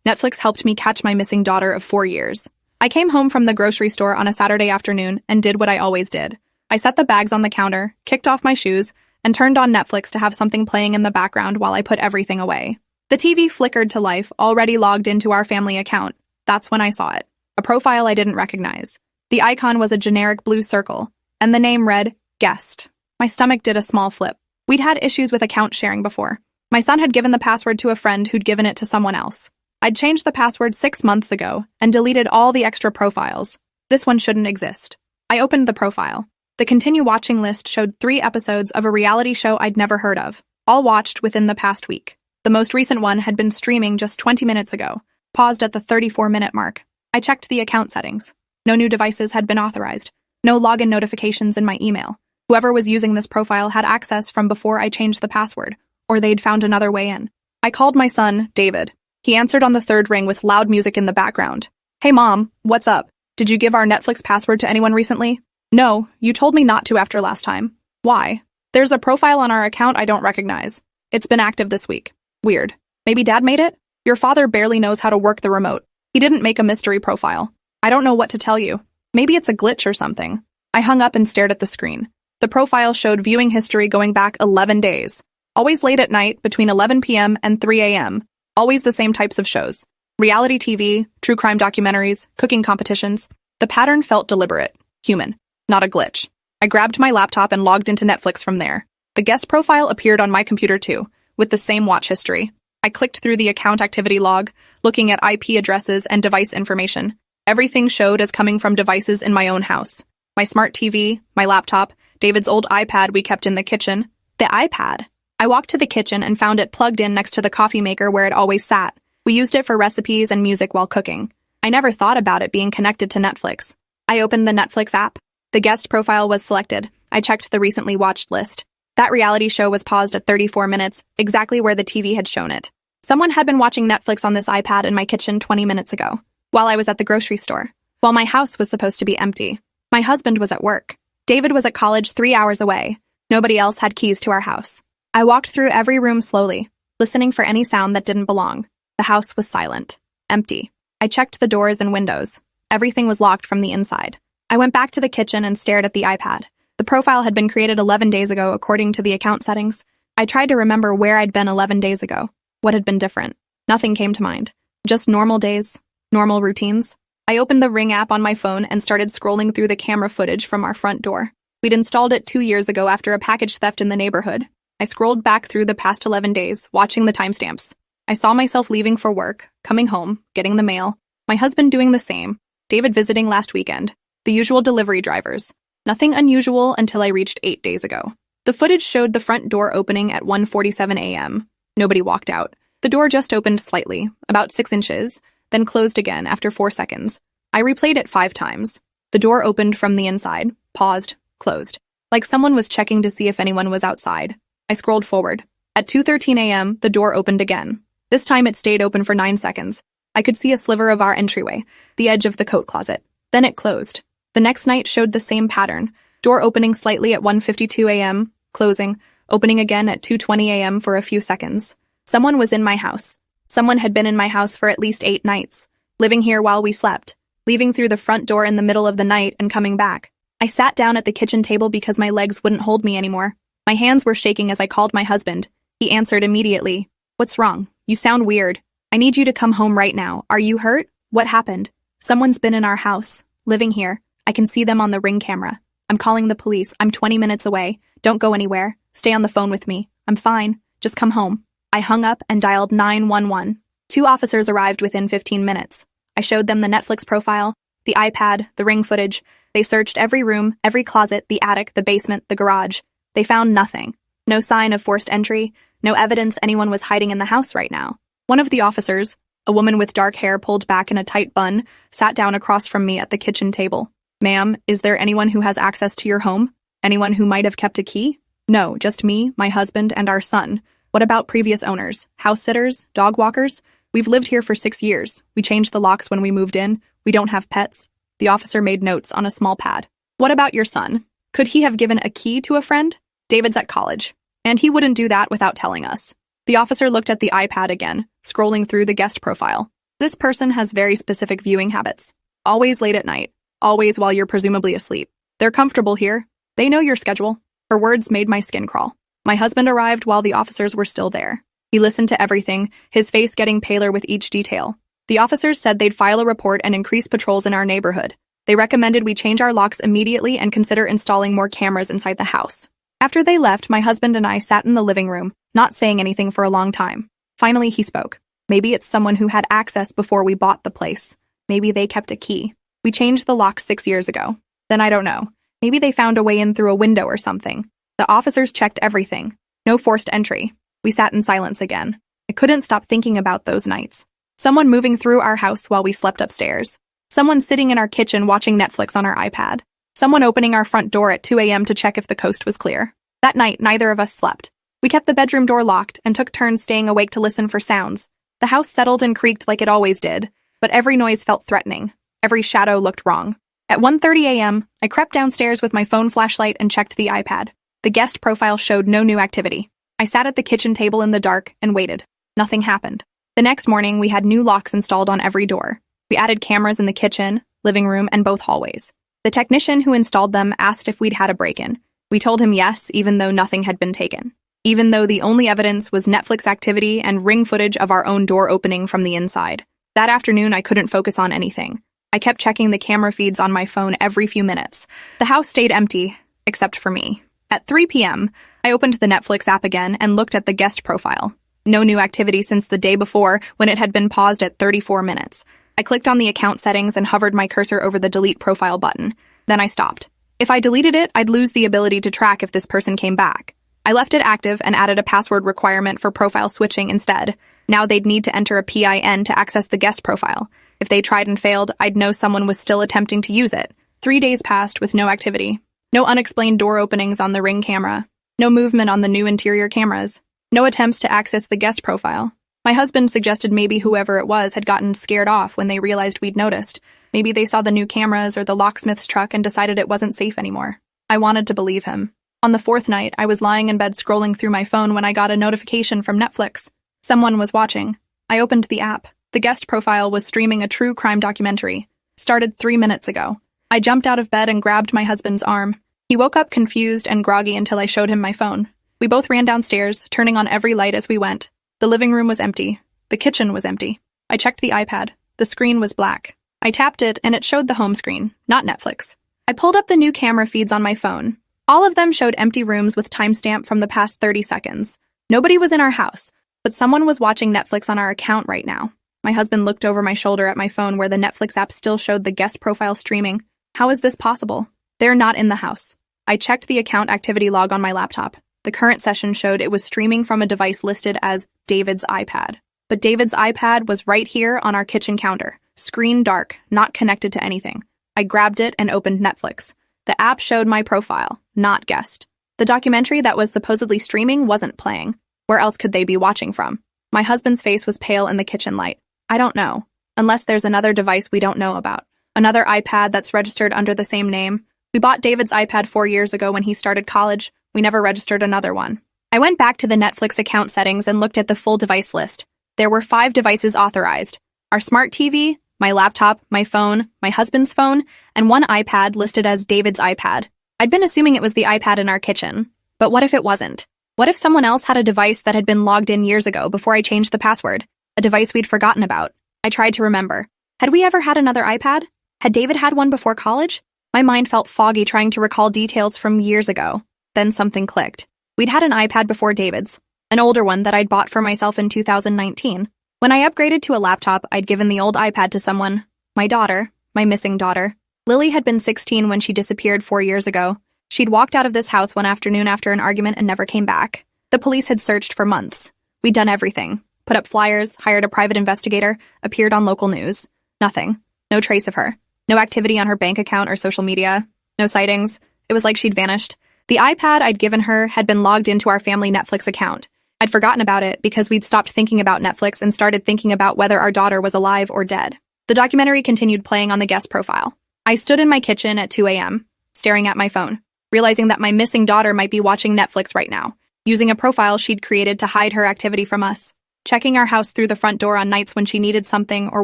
Netflix helped me catch my missing daughter of 4 years. I came home from the grocery store on a Saturday afternoon and did what I always did. I set the bags on the counter, kicked off my shoes, and turned on Netflix to have something playing in the background while I put everything away. The TV flickered to life, already logged into our family account. That's when I saw it. A profile I didn't recognize. The icon was a generic blue circle, and the name read, Guest. My stomach did a small flip. We'd had issues with account sharing before. My son had given the password to a friend who'd given it to someone else. I'd changed the password 6 months ago and deleted all the extra profiles. This one shouldn't exist. I opened the profile. The continue watching list showed 3 episodes of a reality show I'd never heard of, all watched within the past week. The most recent one had been streaming just 20 minutes ago, paused at the 34-minute mark. I checked the account settings. No new devices had been authorized. No login notifications in my email. Whoever was using this profile had access from before I changed the password, or they'd found another way in. I called my son, David. He answered on the 3rd ring with loud music in the background. Hey Mom, what's up? Did you give our Netflix password to anyone recently? No, you told me not to after last time. Why? There's a profile on our account I don't recognize. It's been active this week. Weird. Maybe Dad made it? Your father barely knows how to work the remote. He didn't make a mystery profile. I don't know what to tell you. Maybe it's a glitch or something. I hung up and stared at the screen. The profile showed viewing history going back 11 days. Always late at night, between 11 p.m. and 3 a.m. Always the same types of shows. Reality TV, true crime documentaries, cooking competitions. The pattern felt deliberate, human, not a glitch. I grabbed my laptop and logged into Netflix from there. The guest profile appeared on my computer too, with the same watch history. I clicked through the account activity log, looking at IP addresses and device information. Everything showed as coming from devices in my own house. My smart TV, my laptop, David's old iPad we kept in the kitchen. The iPad. I walked to the kitchen and found it plugged in next to the coffee maker where it always sat. We used it for recipes and music while cooking. I never thought about it being connected to Netflix. I opened the Netflix app. The guest profile was selected. I checked the recently watched list. That reality show was paused at 34 minutes, exactly where the TV had shown it. Someone had been watching Netflix on this iPad in my kitchen 20 minutes ago, while I was at the grocery store, while my house was supposed to be empty. My husband was at work. David was at college 3 hours away. Nobody else had keys to our house. I walked through every room slowly, listening for any sound that didn't belong. The house was silent, empty. I checked the doors and windows. Everything was locked from the inside. I went back to the kitchen and stared at the iPad. The profile had been created 11 days ago according to the account settings. I tried to remember where I'd been 11 days ago. What had been different? Nothing came to mind. Just normal days, normal routines. I opened the Ring app on my phone and started scrolling through the camera footage from our front door. We'd installed it 2 years ago after a package theft in the neighborhood. I scrolled back through the past 11 days, watching the timestamps. I saw myself leaving for work, coming home, getting the mail, my husband doing the same, David visiting last weekend, the usual delivery drivers. Nothing unusual until I reached 8 days ago. The footage showed the front door opening at 1:47 a.m. Nobody walked out. The door just opened slightly, about 6 inches, then closed again after 4 seconds. I replayed it 5 times. The door opened from the inside, paused, closed, like someone was checking to see if anyone was outside. I scrolled forward. At 2:13 a.m., the door opened again. This time it stayed open for 9 seconds. I could see a sliver of our entryway, the edge of the coat closet. Then it closed. The next night showed the same pattern. Door opening slightly at 1:52 a.m., closing, opening again at 2:20 a.m. for a few seconds. Someone was in my house. Someone had been in my house for at least 8 nights, living here while we slept, leaving through the front door in the middle of the night and coming back. I sat down at the kitchen table because my legs wouldn't hold me anymore. My hands were shaking as I called my husband. He answered immediately. What's wrong? You sound weird. I need you to come home right now. Are you hurt? What happened? Someone's been in our house, living here. I can see them on the Ring camera. I'm calling the police. I'm 20 minutes away. Don't go anywhere. Stay on the phone with me. I'm fine. Just come home. I hung up and dialed 911. 2 officers arrived within 15 minutes. I showed them the Netflix profile, the iPad, the Ring footage. They searched every room, every closet, the attic, the basement, the garage. They found nothing. No sign of forced entry, no evidence anyone was hiding in the house right now. One of the officers, a woman with dark hair pulled back in a tight bun, sat down across from me at the kitchen table. Ma'am, is there anyone who has access to your home? Anyone who might have kept a key? No, just me, my husband, and our son. What about previous owners? House sitters? Dog walkers? We've lived here for 6 years. We changed the locks when we moved in. We don't have pets. The officer made notes on a small pad. What about your son? Could he have given a key to a friend? David's at college, and he wouldn't do that without telling us. The officer looked at the iPad again, scrolling through the guest profile. This person has very specific viewing habits. Always late at night. Always while you're presumably asleep. They're comfortable here. They know your schedule. Her words made my skin crawl. My husband arrived while the officers were still there. He listened to everything, his face getting paler with each detail. The officers said they'd file a report and increase patrols in our neighborhood. They recommended we change our locks immediately and consider installing more cameras inside the house. After they left, my husband and I sat in the living room, not saying anything for a long time. Finally, he spoke. Maybe it's someone who had access before we bought the place. Maybe they kept a key. We changed the lock 6 years ago. Then I don't know. Maybe they found a way in through a window or something. The officers checked everything. No forced entry. We sat in silence again. I couldn't stop thinking about those nights. Someone moving through our house while we slept upstairs. Someone sitting in our kitchen watching Netflix on our iPad. Someone opening our front door at 2 a.m. to check if the coast was clear. That night, neither of us slept. We kept the bedroom door locked and took turns staying awake to listen for sounds. The house settled and creaked like it always did, but every noise felt threatening. Every shadow looked wrong. At 1:30 a.m., I crept downstairs with my phone flashlight and checked the iPad. The guest profile showed no new activity. I sat at the kitchen table in the dark and waited. Nothing happened. The next morning, we had new locks installed on every door. We added cameras in the kitchen, living room, and both hallways. The technician who installed them asked if we'd had a break-in. We told him yes, even though nothing had been taken. Even though the only evidence was Netflix activity and ring footage of our own door opening from the inside. That afternoon, I couldn't focus on anything. I kept checking the camera feeds on my phone every few minutes. The house stayed empty, except for me. At 3 p.m., I opened the Netflix app again and looked at the guest profile. No new activity since the day before when it had been paused at 34 minutes. I clicked on the account settings and hovered my cursor over the delete profile button. Then I stopped. If I deleted it, I'd lose the ability to track if this person came back. I left it active and added a password requirement for profile switching instead. Now they'd need to enter a PIN to access the guest profile. If they tried and failed, I'd know someone was still attempting to use it. 3 days passed with no activity. No unexplained door openings on the Ring camera. No movement on the new interior cameras. No attempts to access the guest profile. My husband suggested maybe whoever it was had gotten scared off when they realized we'd noticed. Maybe they saw the new cameras or the locksmith's truck and decided it wasn't safe anymore. I wanted to believe him. On the 4th night, I was lying in bed scrolling through my phone when I got a notification from Netflix. Someone was watching. I opened the app. The guest profile was streaming a true crime documentary. Started 3 minutes ago. I jumped out of bed and grabbed my husband's arm. He woke up confused and groggy until I showed him my phone. We both ran downstairs, turning on every light as we went. The living room was empty. The kitchen was empty. I checked the iPad. The screen was black. I tapped it and it showed the home screen, not Netflix. I pulled up the new camera feeds on my phone. All of them showed empty rooms with timestamp from the past 30 seconds. Nobody was in our house, but someone was watching Netflix on our account right now. My husband looked over my shoulder at my phone where the Netflix app still showed the guest profile streaming. How is this possible? They're not in the house. I checked the account activity log on my laptop. The current session showed it was streaming from a device listed as David's iPad. But David's iPad was right here on our kitchen counter. Screen dark, not connected to anything. I grabbed it and opened Netflix. The app showed my profile, not guest. The documentary that was supposedly streaming wasn't playing. Where else could they be watching from? My husband's face was pale in the kitchen light. I don't know. Unless there's another device we don't know about. Another iPad that's registered under the same name. We bought David's iPad 4 years ago when he started college. We never registered another one. I went back to the Netflix account settings and looked at the full device list. There were 5 devices authorized. Our smart TV, my laptop, my phone, my husband's phone, and 1 iPad listed as David's iPad. I'd been assuming it was the iPad in our kitchen. But what if it wasn't? What if someone else had a device that had been logged in years ago before I changed the password? A device we'd forgotten about. I tried to remember. Had we ever had another iPad? Had David had one before college? My mind felt foggy trying to recall details from years ago. Then something clicked. We'd had an iPad before David's. An older one that I'd bought for myself in 2019. When I upgraded to a laptop, I'd given the old iPad to someone. My daughter. My missing daughter. Lily had been 16 when she disappeared 4 years ago. She'd walked out of this house one afternoon after an argument and never came back. The police had searched for months. We'd done everything. Put up flyers, hired a private investigator, appeared on local news. Nothing. No trace of her. No activity on her bank account or social media. No sightings. It was like she'd vanished. The iPad I'd given her had been logged into our family Netflix account. I'd forgotten about it because we'd stopped thinking about Netflix and started thinking about whether our daughter was alive or dead. The documentary continued playing on the guest profile. I stood in my kitchen at 2 a.m., staring at my phone, realizing that my missing daughter might be watching Netflix right now, using a profile she'd created to hide her activity from us. checking our house through the front door on nights when she needed something or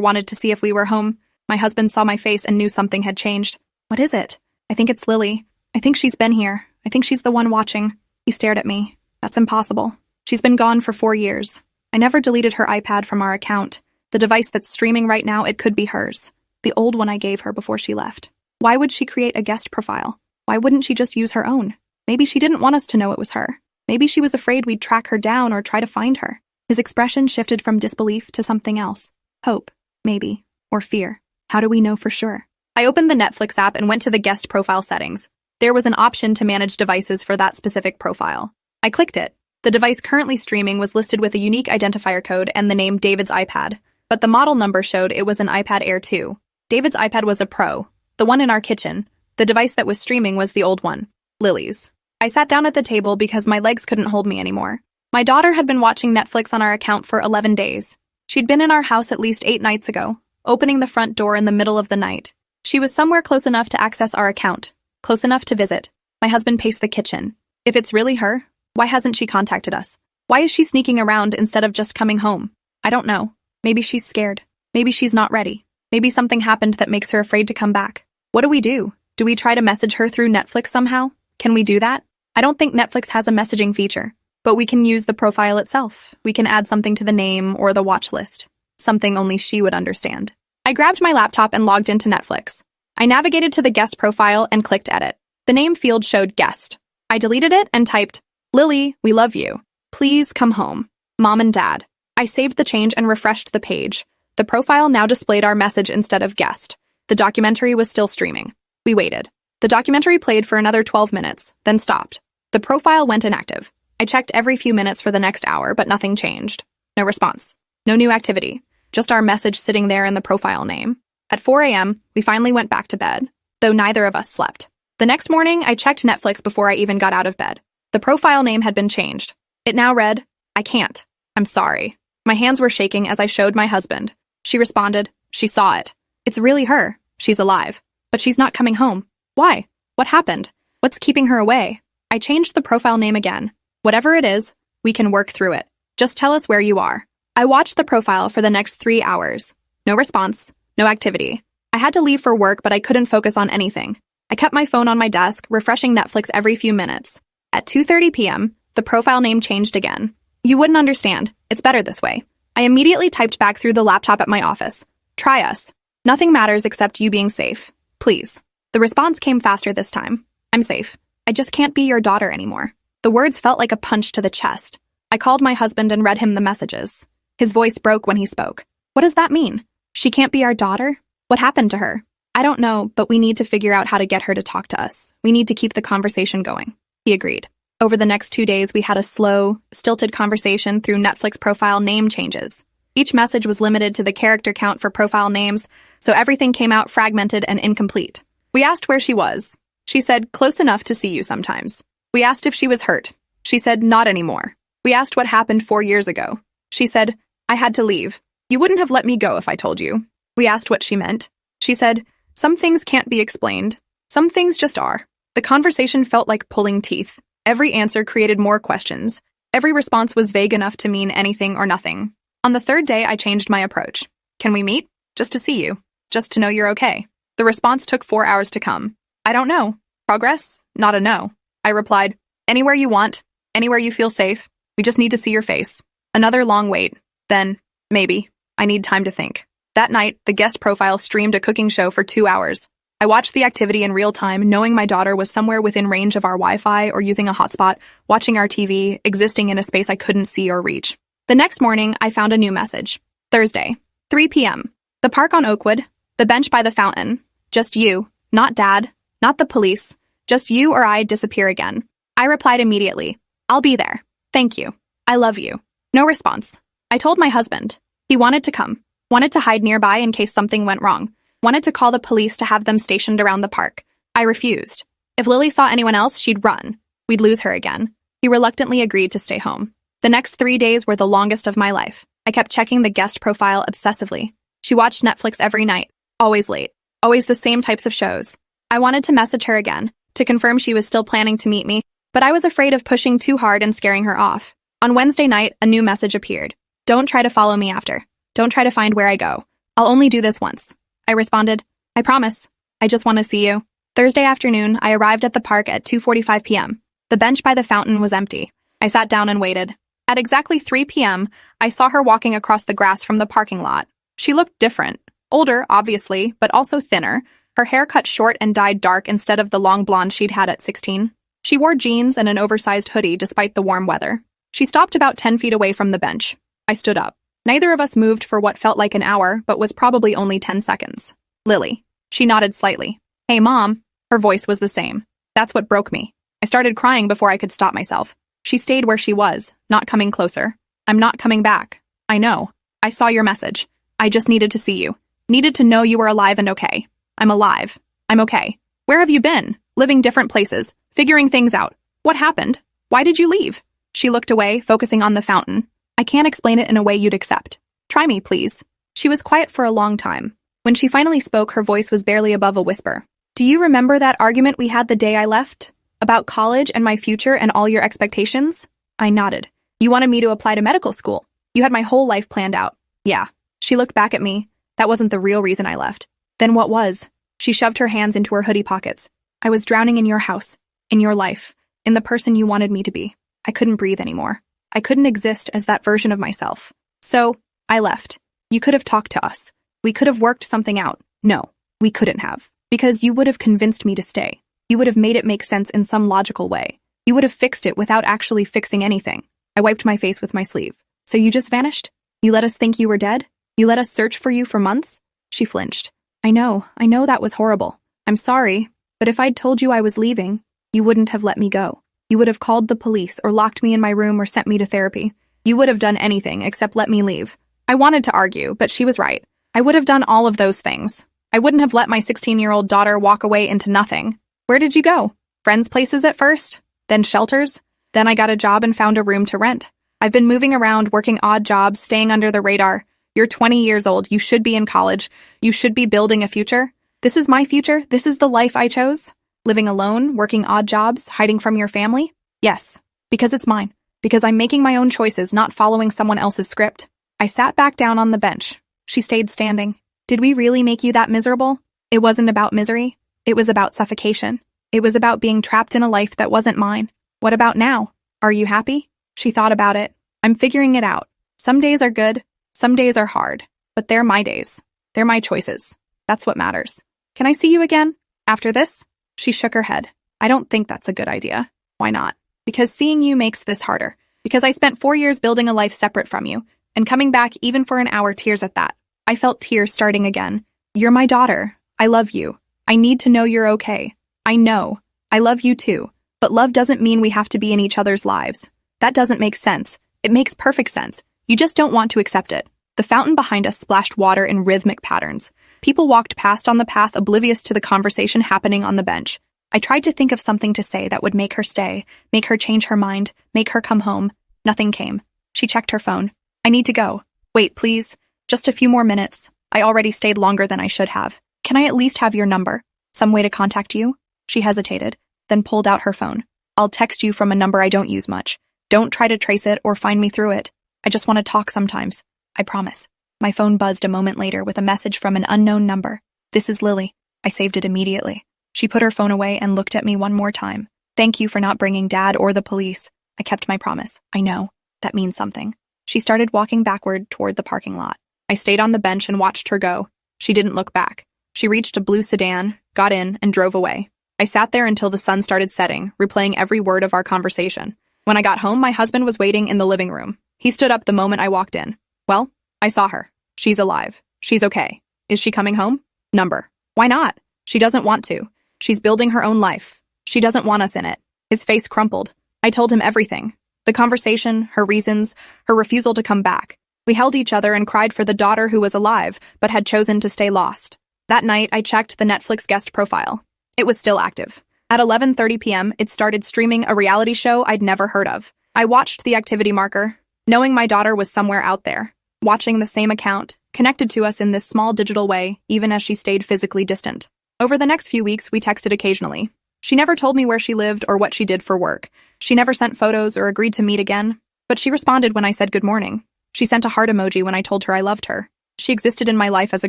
wanted to see if we were home. My husband saw my face and knew something had changed. What is it? I think it's Lily. I think she's been here. I think she's the one watching. He stared at me. That's impossible. She's been gone for 4 years. I never deleted her iPad from our account. The device that's streaming right now, it could be hers. The old one I gave her before she left. Why would she create a guest profile? Why wouldn't she just use her own? Maybe she didn't want us to know it was her. Maybe she was afraid we'd track her down or try to find her. His expression shifted from disbelief to something else. Hope, maybe, or fear. How do we know for sure? I opened the Netflix app and went to the guest profile settings. There was an option to manage devices for that specific profile. I clicked it. The device currently streaming was listed with a unique identifier code and the name David's iPad, but the model number showed it was an iPad Air 2. David's iPad was a Pro, the one in our kitchen. The device that was streaming was the old one, Lily's. I sat down at the table because my legs couldn't hold me anymore. My daughter had been watching Netflix on our account for 11 days. She'd been in our house at least 8 nights ago, opening the front door in the middle of the night. She was somewhere close enough to access our account, close enough to visit. My husband paced the kitchen. If it's really her, why hasn't she contacted us? Why is she sneaking around instead of just coming home? I don't know. Maybe she's scared. Maybe she's not ready. Maybe something happened that makes her afraid to come back. What do? Do we try to message her through Netflix somehow? Can we do that? I don't think Netflix has a messaging feature, but we can use the profile itself. We can add something to the name or the watch list. Something only she would understand. I grabbed my laptop and logged into Netflix. I navigated to the guest profile and clicked edit. The name field showed guest. I deleted it and typed, Lily, we love you. Please come home. Mom and Dad. I saved the change and refreshed the page. The profile now displayed our message instead of guest. The documentary was still streaming. We waited. The documentary played for another 12 minutes, then stopped. The profile went inactive. I checked every few minutes for the next hour, but nothing changed. No response. No new activity. Just our message sitting there in the profile name. At 4 a.m., we finally went back to bed, though neither of us slept. The next morning, I checked Netflix before I even got out of bed. The profile name had been changed. It now read, I can't. I'm sorry. My hands were shaking as I showed my husband. She responded, she saw it. It's really her. She's alive. But she's not coming home. Why? What happened? What's keeping her away? I changed the profile name again. Whatever it is, we can work through it. Just tell us where you are. I watched the profile for the next 3 hours. No response. No activity. I had to leave for work, but I couldn't focus on anything. I kept my phone on my desk, refreshing Netflix every few minutes. At 2:30 p.m., the profile name changed again. You wouldn't understand. It's better this way. I immediately typed back through the laptop at my office. Try us. Nothing matters except you being safe. Please. The response came faster this time. I'm safe. I just can't be your daughter anymore. The words felt like a punch to the chest. I called my husband and read him the messages. His voice broke when he spoke. What does that mean? She can't be our daughter? What happened to her? I don't know, but we need to figure out how to get her to talk to us. We need to keep the conversation going. He agreed. Over the next 2 days, we had a slow, stilted conversation through Netflix profile name changes. Each message was limited to the character count for profile names, so everything came out fragmented and incomplete. We asked where she was. She said, close enough to see you sometimes. We asked if she was hurt. She said, not anymore. We asked what happened 4 years ago. She said, I had to leave. You wouldn't have let me go if I told you. We asked what she meant. She said, some things can't be explained. Some things just are. The conversation felt like pulling teeth. Every answer created more questions. Every response was vague enough to mean anything or nothing. On the 3rd day, I changed my approach. Can we meet? Just to see you. Just to know you're okay. The response took 4 hours to come. I don't know. Progress? Not a no. I replied, anywhere you want, anywhere you feel safe. We just need to see your face. Another long wait. Then, maybe. I need time to think. That night, the guest profile streamed a cooking show for 2 hours. I watched the activity in real time, knowing my daughter was somewhere within range of our Wi-Fi or using a hotspot, watching our TV, existing in a space I couldn't see or reach. The next morning, I found a new message. Thursday, 3 p.m. The park on Oakwood, the bench by the fountain. Just you, not Dad, not the police. Just you or I disappear again. I replied immediately. I'll be there. Thank you. I love you. No response. I told my husband. He wanted to come. Wanted to hide nearby in case something went wrong. Wanted to call the police to have them stationed around the park. I refused. If Lily saw anyone else, she'd run. We'd lose her again. He reluctantly agreed to stay home. The next 3 days were the longest of my life. I kept checking the guest profile obsessively. She watched Netflix every night. Always late. Always the same types of shows. I wanted to message her again, to confirm she was still planning to meet me, but I was afraid of pushing too hard and scaring her off. On Wednesday night, a new message appeared. Don't try to follow me after. Don't try to find where I go. I'll only do this once. I responded, I promise. I just want to see you. Thursday afternoon, I arrived at the park at 2:45 p.m. The bench by the fountain was empty. I sat down and waited. At exactly 3 p.m., I saw her walking across the grass from the parking lot. She looked different. Older, obviously, but also thinner. Her hair cut short and dyed dark instead of the long blonde she'd had at 16. She wore jeans and an oversized hoodie despite the warm weather. She stopped about 10 feet away from the bench. I stood up. Neither of us moved for what felt like an hour, but was probably only 10 seconds. Lily. She nodded slightly. Hey, Mom. Her voice was the same. That's what broke me. I started crying before I could stop myself. She stayed where she was, not coming closer. I'm not coming back. I know. I saw your message. I just needed to see you. Needed to know you were alive and okay. I'm alive. I'm okay. Where have you been? Living different places. Figuring things out. What happened? Why did you leave? She looked away, focusing on the fountain. I can't explain it in a way you'd accept. Try me, please. She was quiet for a long time. When she finally spoke, her voice was barely above a whisper. Do you remember that argument we had the day I left? About college and my future and all your expectations? I nodded. You wanted me to apply to medical school. You had my whole life planned out. Yeah. She looked back at me. That wasn't the real reason I left. Then what was? She shoved her hands into her hoodie pockets. I was drowning in your house, in your life, in the person you wanted me to be. I couldn't breathe anymore. I couldn't exist as that version of myself. So, I left. You could have talked to us. We could have worked something out. No, we couldn't have. Because you would have convinced me to stay. You would have made it make sense in some logical way. You would have fixed it without actually fixing anything. I wiped my face with my sleeve. So you just vanished? You let us think you were dead? You let us search for you for months? She flinched. I know that was horrible. I'm sorry, but if I'd told you I was leaving, you wouldn't have let me go. You would have called the police or locked me in my room or sent me to therapy. You would have done anything except let me leave. I wanted to argue, but she was right. I would have done all of those things. I wouldn't have let my 16-year-old daughter walk away into nothing. Where did you go? Friends' places at first? Then shelters? Then I got a job and found a room to rent. I've been moving around, working odd jobs, staying under the radar. You're 20 years old. You should be in college. You should be building a future. This is my future. This is the life I chose. Living alone, working odd jobs, hiding from your family? Yes, because it's mine. Because I'm making my own choices, not following someone else's script. I sat back down on the bench. She stayed standing. Did we really make you that miserable? It wasn't about misery. It was about suffocation. It was about being trapped in a life that wasn't mine. What about now? Are you happy? She thought about it. I'm figuring it out. Some days are good. Some days are hard. But they're my days. They're my choices. That's what matters. Can I see you again? After this? She shook her head. I don't think that's a good idea. Why not? Because seeing you makes this harder. Because I spent 4 years building a life separate from you. And coming back even for an hour, tears at that. I felt tears starting again. You're my daughter. I love you. I need to know you're okay. I know. I love you too. But love doesn't mean we have to be in each other's lives. That doesn't make sense. It makes perfect sense. You just don't want to accept it. The fountain behind us splashed water in rhythmic patterns. People walked past on the path, oblivious to the conversation happening on the bench. I tried to think of something to say that would make her stay, make her change her mind, make her come home. Nothing came. She checked her phone. I need to go. Wait, please. Just a few more minutes. I already stayed longer than I should have. Can I at least have your number? Some way to contact you? She hesitated, then pulled out her phone. I'll text you from a number I don't use much. Don't try to trace it or find me through it. I just want to talk sometimes. I promise. My phone buzzed a moment later with a message from an unknown number. This is Lily. I saved it immediately. She put her phone away and looked at me one more time. Thank you for not bringing Dad or the police. I kept my promise. I know. That means something. She started walking backward toward the parking lot. I stayed on the bench and watched her go. She didn't look back. She reached a blue sedan, got in, and drove away. I sat there until the sun started setting, replaying every word of our conversation. When I got home, my husband was waiting in the living room. He stood up the moment I walked in. Well, I saw her. She's alive. She's okay. Is she coming home? Number. Why not? She doesn't want to. She's building her own life. She doesn't want us in it. His face crumpled. I told him everything. The conversation, her reasons, her refusal to come back. We held each other and cried for the daughter who was alive, but had chosen to stay lost. That night, I checked the Netflix guest profile. It was still active. At 11:30 p.m., it started streaming a reality show I'd never heard of. I watched the activity marker, knowing my daughter was somewhere out there, watching the same account, connected to us in this small digital way, even as she stayed physically distant. Over the next few weeks, we texted occasionally. She never told me where she lived or what she did for work. She never sent photos or agreed to meet again, but she responded when I said good morning. She sent a heart emoji when I told her I loved her. She existed in my life as a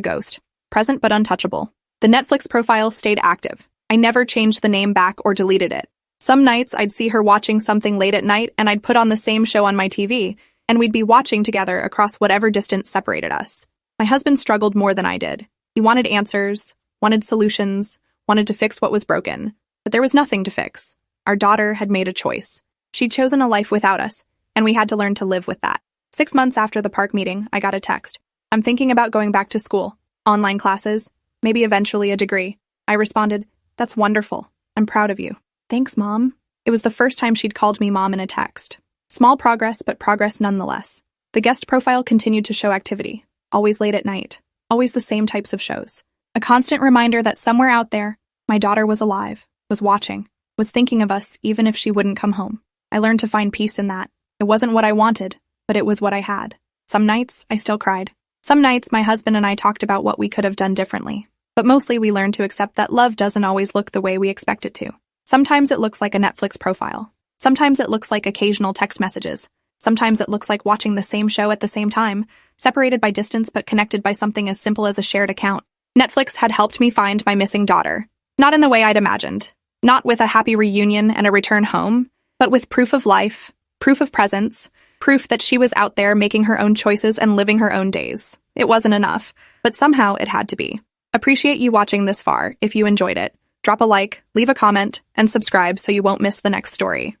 ghost, present but untouchable. The Netflix profile stayed active. I never changed the name back or deleted it. Some nights I'd see her watching something late at night and I'd put on the same show on my TV, and we'd be watching together across whatever distance separated us. My husband struggled more than I did. He wanted answers, wanted solutions, wanted to fix what was broken. But there was nothing to fix. Our daughter had made a choice. She'd chosen a life without us, and we had to learn to live with that. 6 months after the park meeting, I got a text. I'm thinking about going back to school. Online classes, maybe eventually a degree. I responded, that's wonderful. I'm proud of you. Thanks, Mom. It was the first time she'd called me Mom in a text. Small progress, but progress nonetheless. The guest profile continued to show activity, always late at night, always the same types of shows. A constant reminder that somewhere out there, my daughter was alive, was watching, was thinking of us even if she wouldn't come home. I learned to find peace in that. It wasn't what I wanted, but it was what I had. Some nights, I still cried. Some nights, my husband and I talked about what we could have done differently. But mostly we learned to accept that love doesn't always look the way we expect it to. Sometimes it looks like a Netflix profile. Sometimes it looks like occasional text messages. Sometimes it looks like watching the same show at the same time, separated by distance but connected by something as simple as a shared account. Netflix had helped me find my missing daughter. Not in the way I'd imagined. Not with a happy reunion and a return home, but with proof of life, proof of presence, proof that she was out there making her own choices and living her own days. It wasn't enough, but somehow it had to be. Appreciate you watching this far. If you enjoyed it, drop a like, leave a comment, and subscribe so you won't miss the next story.